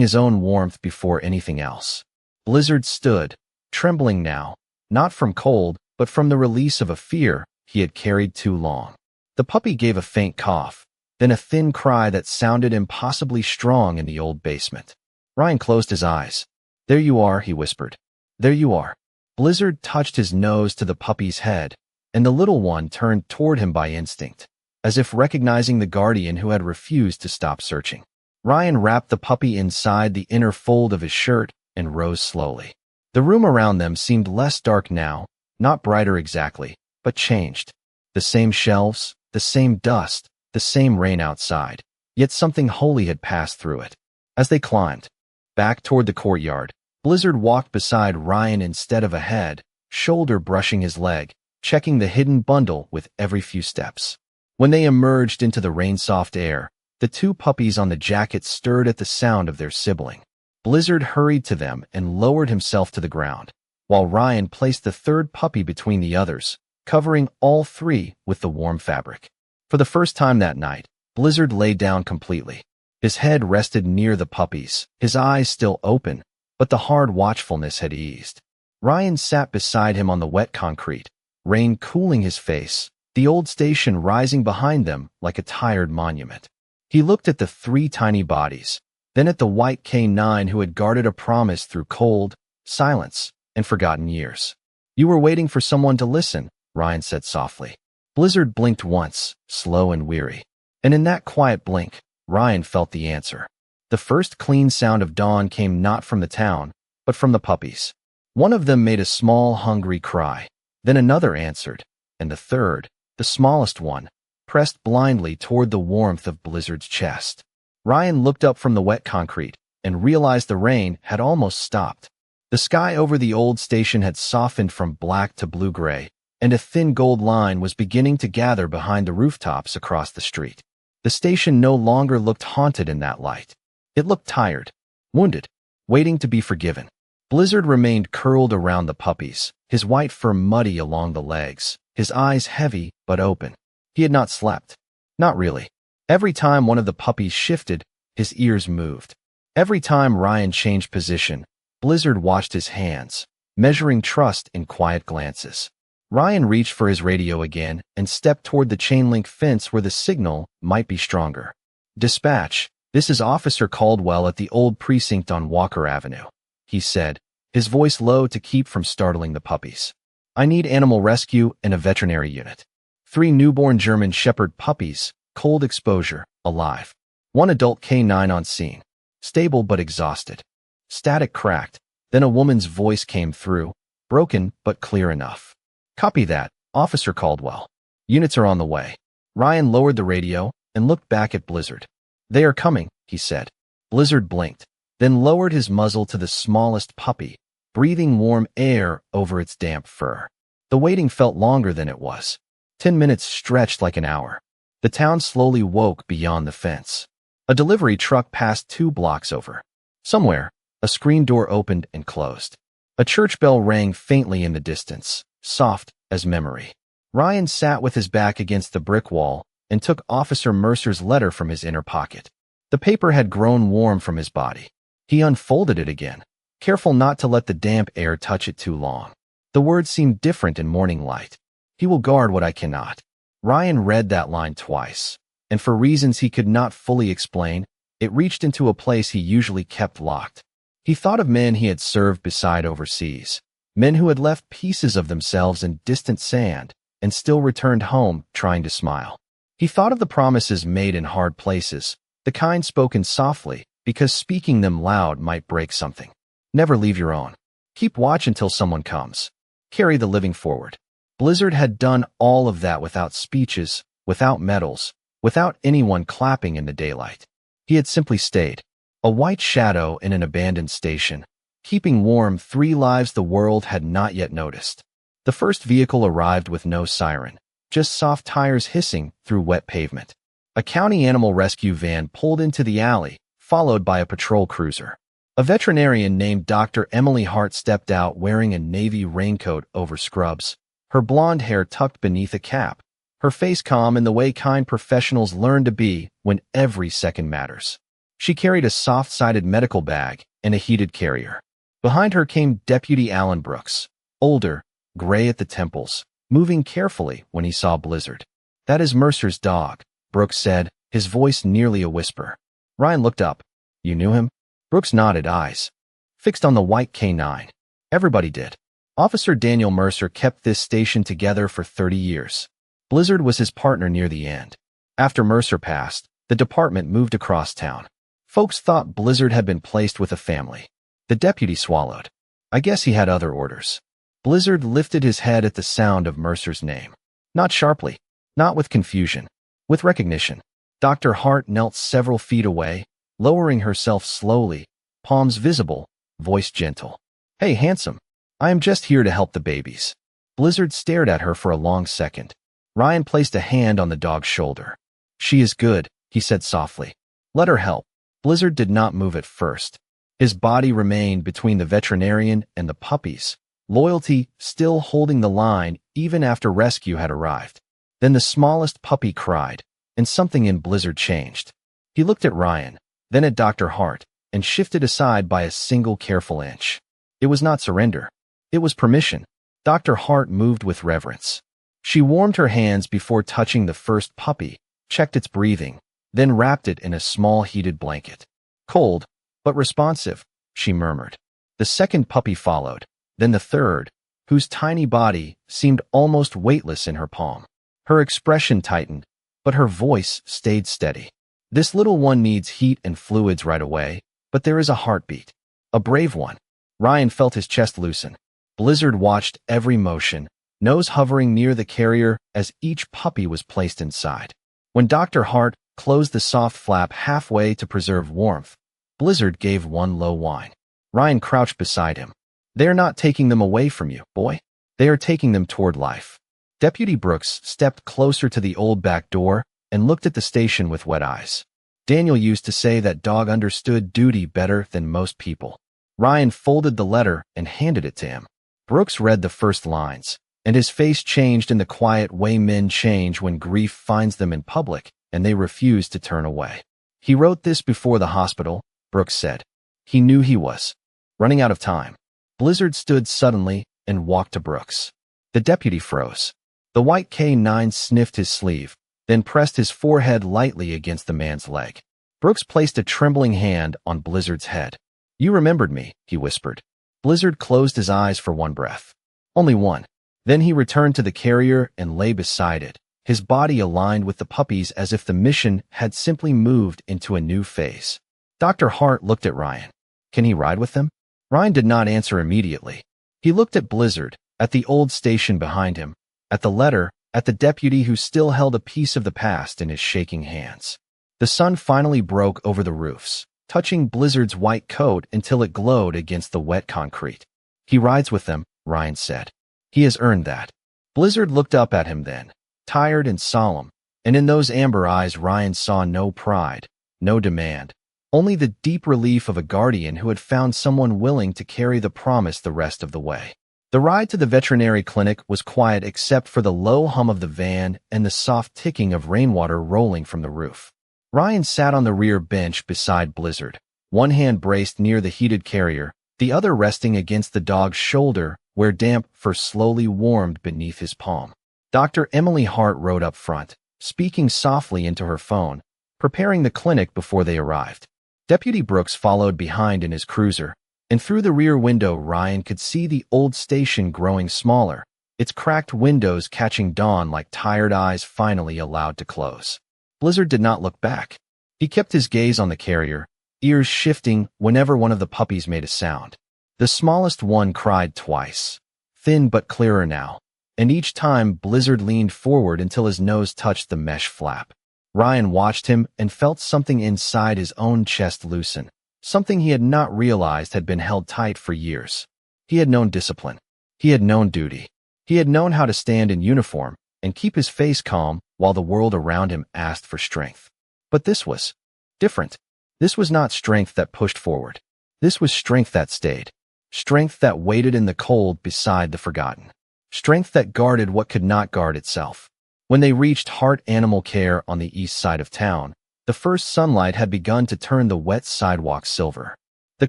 his own warmth before anything else. Blizzard stood, trembling now, not from cold, but from the release of a fear he had carried too long. The puppy gave a faint cough, then a thin cry that sounded impossibly strong in the old basement. Ryan closed his eyes. "There you are," he whispered. "There you are." Blizzard touched his nose to the puppy's head, and the little one turned toward him by instinct, as if recognizing the guardian who had refused to stop searching. Ryan wrapped the puppy inside the inner fold of his shirt and rose slowly. The room around them seemed less dark now, not brighter exactly, but changed. The same shelves, the same dust, the same rain outside, yet something holy had passed through it. As they climbed back toward the courtyard, Blizzard walked beside Ryan instead of ahead, shoulder brushing his leg, checking the hidden bundle with every few steps. When they emerged into the rain-soft air, the 2 puppies on the jacket stirred at the sound of their sibling. Blizzard hurried to them and lowered himself to the ground, while Ryan placed the 3rd puppy between the others, covering all 3 with the warm fabric. For the first time that night, Blizzard lay down completely. His head rested near the puppies, his eyes still open, but the hard watchfulness had eased. Ryan sat beside him on the wet concrete, rain cooling his face, the old station rising behind them like a tired monument. He looked at the 3 tiny bodies, then at the white K9 who had guarded a promise through cold, silence, and forgotten years. "You were waiting for someone to listen," Ryan said softly. Blizzard blinked once, slow and weary. And in that quiet blink, Ryan felt the answer. The first clean sound of dawn came not from the town, but from the puppies. One of them made a small, hungry cry. Then another answered, and the third, the smallest one, pressed blindly toward the warmth of Blizzard's chest. Ryan looked up from the wet concrete and realized the rain had almost stopped. The sky over the old station had softened from black to blue-gray, and a thin gold line was beginning to gather behind the rooftops across the street. The station no longer looked haunted in that light. It looked tired, wounded, waiting to be forgiven. Blizzard remained curled around the puppies, his white fur muddy along the legs, his eyes heavy but open. He had not slept. Not really. Every time one of the puppies shifted, his ears moved. Every time Ryan changed position, Blizzard watched his hands, measuring trust in quiet glances. Ryan reached for his radio again and stepped toward the chain-link fence where the signal might be stronger. "Dispatch, this is Officer Caldwell at the old precinct on Walker Avenue," he said, his voice low to keep from startling the puppies. "I need animal rescue and a veterinary unit. 3 newborn German Shepherd puppies, cold exposure, alive. 1 adult canine on scene, stable but exhausted." Static cracked, then a woman's voice came through, broken but clear enough. "Copy that, Officer Caldwell. Units are on the way." Ryan lowered the radio and looked back at Blizzard. "They are coming," he said. Blizzard blinked, then lowered his muzzle to the smallest puppy, breathing warm air over its damp fur. The waiting felt longer than it was. 10 minutes stretched like an hour. The town slowly woke beyond the fence. A delivery truck passed 2 blocks over. Somewhere, a screen door opened and closed. A church bell rang faintly in the distance, soft as memory. Ryan sat with his back against the brick wall and took Officer Mercer's letter from his inner pocket. The paper had grown warm from his body. He unfolded it again, careful not to let the damp air touch it too long. The words seemed different in morning light. "He will guard what I cannot." Ryan read that line twice, and for reasons he could not fully explain, it reached into a place he usually kept locked. He thought of men he had served beside overseas, men who had left pieces of themselves in distant sand and still returned home trying to smile. He thought of the promises made in hard places, the kind spoken softly because speaking them loud might break something. Never leave your own. Keep watch until someone comes. Carry the living forward. Blizzard had done all of that without speeches, without medals, without anyone clapping in the daylight. He had simply stayed, a white shadow in an abandoned station, keeping warm 3 lives the world had not yet noticed. The first vehicle arrived with no siren, just soft tires hissing through wet pavement. A county animal rescue van pulled into the alley, followed by a patrol cruiser. A veterinarian named Dr. Emily Hart stepped out wearing a navy raincoat over scrubs, her blonde hair tucked beneath a cap, her face calm in the way kind professionals learn to be when every second matters. She carried a soft-sided medical bag and a heated carrier. Behind her came Deputy Alan Brooks, older, gray at the temples, moving carefully when he saw Blizzard. "That is Mercer's dog," Brooks said, his voice nearly a whisper. Ryan looked up. "You knew him?" Brooks nodded, eyes fixed on the white canine. Everybody did. Officer Daniel Mercer kept this station together for 30 years. Blizzard was his partner near the end. After Mercer passed, the department moved across town. Folks thought Blizzard had been placed with a family. The deputy swallowed. I guess he had other orders. Blizzard lifted his head at the sound of Mercer's name. Not sharply, not with confusion, with recognition. Dr. Hart knelt several feet away, lowering herself slowly, palms visible, voice gentle. "Hey, handsome. I am just here to help the babies." Blizzard stared at her for a long second. Ryan placed a hand on the dog's shoulder. "She is good," he said softly. "Let her help." Blizzard did not move at first. His body remained between the veterinarian and the puppies, loyalty still holding the line even after rescue had arrived. Then the smallest puppy cried, and something in Blizzard changed. He looked at Ryan, then at Dr. Hart, and shifted aside by a single careful inch. It was not surrender. It was permission. Dr. Hart moved with reverence. She warmed her hands before touching the first puppy, checked its breathing, then wrapped it in a small heated blanket. "Cold, but responsive," she murmured. The second puppy followed, then the third, whose tiny body seemed almost weightless in her palm. Her expression tightened, but her voice stayed steady. "This little one needs heat and fluids right away, but there is a heartbeat. A brave one." Ryan felt his chest loosen. Blizzard watched every motion, nose hovering near the carrier as each puppy was placed inside. When Dr. Hart closed the soft flap halfway to preserve warmth, Blizzard gave one low whine. Ryan crouched beside him. "They are not taking them away from you, boy. They are taking them toward life." Deputy Brooks stepped closer to the old back door and looked at the station with wet eyes. Daniel used to say that dog understood duty better than most people. Ryan folded the letter and handed it to him. Brooks read the first lines, and his face changed in the quiet way men change when grief finds them in public and they refuse to turn away. He wrote this before the hospital, Brooks said. He knew he was running out of time. Blizzard stood suddenly and walked to Brooks. The deputy froze. The white K9 sniffed his sleeve, then pressed his forehead lightly against the man's leg. Brooks placed a trembling hand on Blizzard's head. "You remembered me," he whispered. Blizzard closed his eyes for one breath. Only one. Then he returned to the carrier and lay beside it, his body aligned with the puppies as if the mission had simply moved into a new phase. Dr. Hart looked at Ryan. "Can he ride with them?" Ryan did not answer immediately. He looked at Blizzard, at the old station behind him, at the letter, at the deputy who still held a piece of the past in his shaking hands. The sun finally broke over the roofs, touching Blizzard's white coat until it glowed against the wet concrete. "He rides with them," Ryan said. "He has earned that." Blizzard looked up at him then, tired and solemn, and in those amber eyes Ryan saw no pride, no demand, only the deep relief of a guardian who had found someone willing to carry the promise the rest of the way. The ride to the veterinary clinic was quiet except for the low hum of the van and the soft ticking of rainwater rolling from the roof. Ryan sat on the rear bench beside Blizzard, one hand braced near the heated carrier, the other resting against the dog's shoulder where damp fur slowly warmed beneath his palm. Dr. Emily Hart rode up front, speaking softly into her phone, preparing the clinic before they arrived. Deputy Brooks followed behind in his cruiser, and through the rear window Ryan could see the old station growing smaller, its cracked windows catching dawn like tired eyes finally allowed to close. Blizzard did not look back. He kept his gaze on the carrier, ears shifting whenever one of the puppies made a sound. The smallest one cried twice, thin but clearer now, and each time Blizzard leaned forward until his nose touched the mesh flap. Ryan watched him and felt something inside his own chest loosen, something he had not realized had been held tight for years. He had known discipline. He had known duty. He had known how to stand in uniform and keep his face calm while the world around him asked for strength. But this was different. This was not strength that pushed forward. This was strength that stayed. Strength that waited in the cold beside the forgotten. Strength that guarded what could not guard itself. When they reached Hart Animal Care on the east side of town, the first sunlight had begun to turn the wet sidewalk silver. The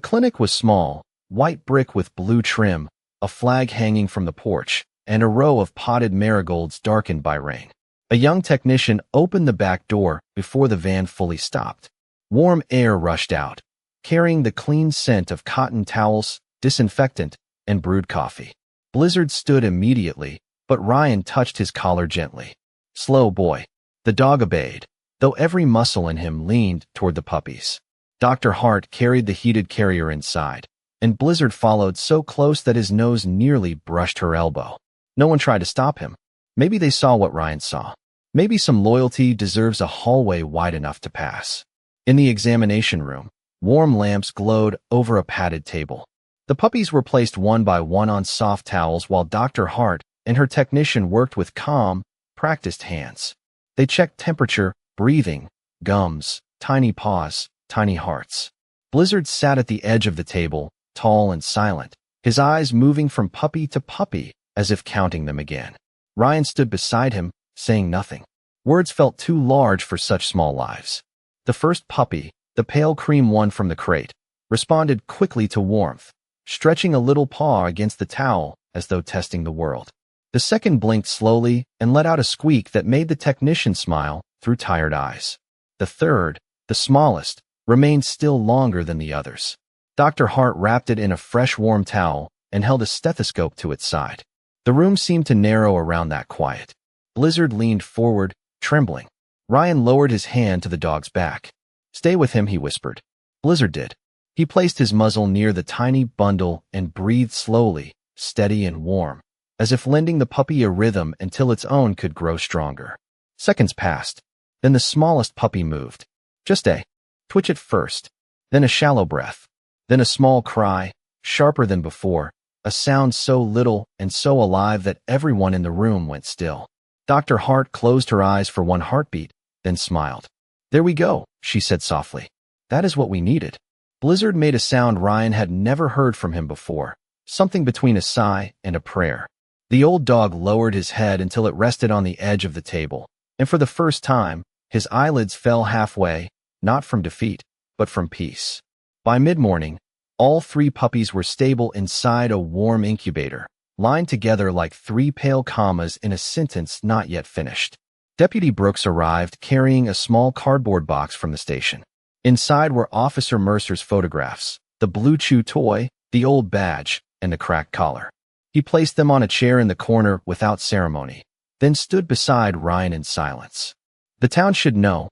clinic was small, white brick with blue trim, a flag hanging from the porch, and a row of potted marigolds darkened by rain. A young technician opened the back door before the van fully stopped. Warm air rushed out, carrying the clean scent of cotton towels, disinfectant, and brewed coffee. Blizzard stood immediately, but Ryan touched his collar gently. "Slow, boy." The dog obeyed, though every muscle in him leaned toward the puppies. Dr. Hart carried the heated carrier inside, and Blizzard followed so close that his nose nearly brushed her elbow. No one tried to stop him. Maybe they saw what Ryan saw. Maybe some loyalty deserves a hallway wide enough to pass. In the examination room, warm lamps glowed over a padded table. The puppies were placed one by one on soft towels while Dr. Hart and her technician worked with calm, practiced hands. They checked temperature, breathing, gums, tiny paws, tiny hearts. Blizzard sat at the edge of the table, tall and silent, his eyes moving from puppy to puppy as if counting them again. Ryan stood beside him, saying nothing. Words felt too large for such small lives. The first puppy, the pale cream one from the crate, responded quickly to warmth, stretching a little paw against the towel as though testing the world. The second blinked slowly and let out a squeak that made the technician smile through tired eyes. The third, the smallest, remained still longer than the others. Dr. Hart wrapped it in a fresh warm towel and held a stethoscope to its side. The room seemed to narrow around that quiet. Blizzard leaned forward, trembling. Ryan lowered his hand to the dog's back. "Stay with him," he whispered. Blizzard did. He placed his muzzle near the tiny bundle and breathed slowly, steady and warm, as if lending the puppy a rhythm until its own could grow stronger. Seconds passed. Then the smallest puppy moved. Just a twitch at first, then a shallow breath, then a small cry, sharper than before, a sound so little and so alive that everyone in the room went still. Dr. Hart closed her eyes for one heartbeat, then smiled. "There we go," she said softly. That is what we needed. Blizzard made a sound Ryan had never heard from him before, something between a sigh and a prayer. The old dog lowered his head until it rested on the edge of the table, and for the first time, his eyelids fell halfway, not from defeat, but from peace. By mid-morning, all 3 puppies were stable inside a warm incubator, lined together like 3 pale commas in a sentence not yet finished. Deputy Brooks arrived carrying a small cardboard box from the station. Inside were Officer Mercer's photographs, the blue chew toy, the old badge, and the cracked collar. He placed them on a chair in the corner without ceremony, then stood beside Ryan in silence. The town should know,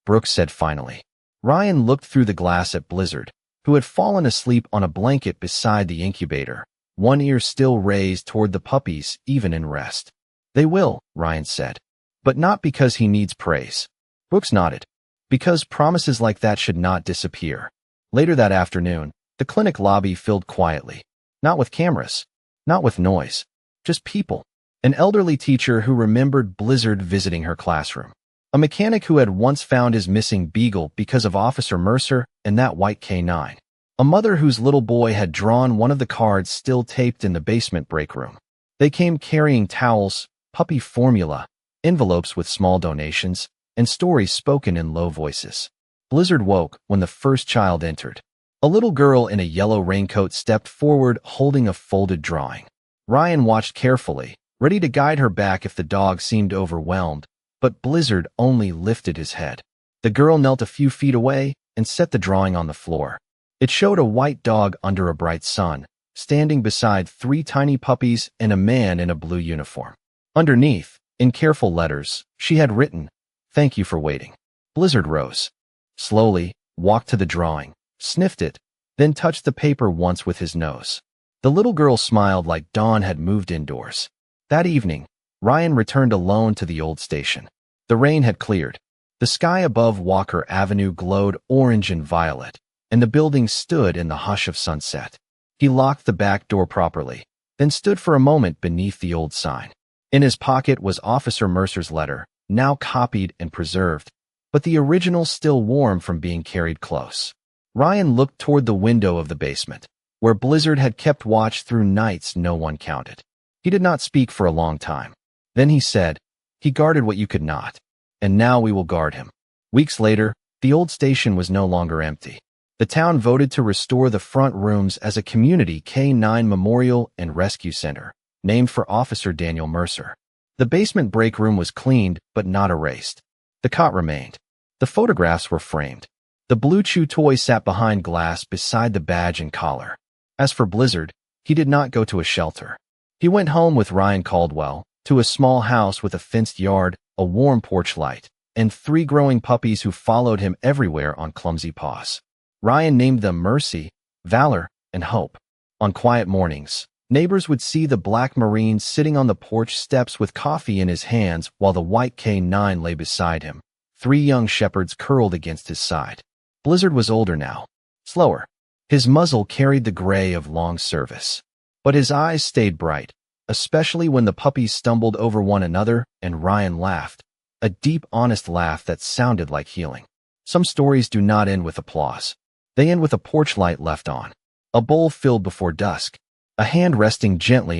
Brooks said finally. Ryan looked through the glass at Blizzard, who had fallen asleep on a blanket beside the incubator, one ear still raised toward the puppies even in rest. They will, Ryan said. But not because he needs praise. Brooks nodded. Because promises like that should not disappear. Later that afternoon, the clinic lobby filled quietly. Not with cameras. Not with noise. Just people. An elderly teacher who remembered Blizzard visiting her classroom. A mechanic who had once found his missing beagle because of Officer Mercer and that white K9. A mother whose little boy had drawn one of the cards still taped in the basement break room. They came carrying towels, puppy formula, envelopes with small donations, and stories spoken in low voices. Blizzard woke when the first child entered. A little girl in a yellow raincoat stepped forward holding a folded drawing. Ryan watched carefully, ready to guide her back if the dog seemed overwhelmed, but Blizzard only lifted his head. The girl knelt a few feet away and set the drawing on the floor. It showed a white dog under a bright sun, standing beside 3 tiny puppies and a man in a blue uniform. Underneath, in careful letters, she had written, "Thank you for waiting." Blizzard rose. Slowly, walked to the drawing, sniffed it, then touched the paper once with his nose. The little girl smiled like dawn had moved indoors. That evening, Ryan returned alone to the old station. The rain had cleared. The sky above Walker Avenue glowed orange and violet, and the building stood in the hush of sunset. He locked the back door properly, then stood for a moment beneath the old sign. In his pocket was Officer Mercer's letter, now copied and preserved, but the original still warm from being carried close. Ryan looked toward the window of the basement, where Blizzard had kept watch through nights no one counted. He did not speak for a long time. Then he said, "He guarded what you could not, and now we will guard him." Weeks later, the old station was no longer empty. The town voted to restore the front rooms as a community K9 Memorial and Rescue Center, named for Officer Daniel Mercer. The basement break room was cleaned, but not erased. The cot remained. The photographs were framed. The blue chew toy sat behind glass beside the badge and collar. As for Blizzard, he did not go to a shelter. He went home with Ryan Caldwell, to a small house with a fenced yard, a warm porch light, and 3 growing puppies who followed him everywhere on clumsy paws. Ryan named them Mercy, Valor, and Hope. On quiet mornings, neighbors would see the black Marine sitting on the porch steps with coffee in his hands while the white K9 lay beside him, 3 young shepherds curled against his side. Blizzard was older now, slower. His muzzle carried the gray of long service. But his eyes stayed bright, especially when the puppies stumbled over one another and Ryan laughed, a deep, honest laugh that sounded like healing. Some stories do not end with applause. They end with a porch light left on, a bowl filled before dusk, a hand resting gently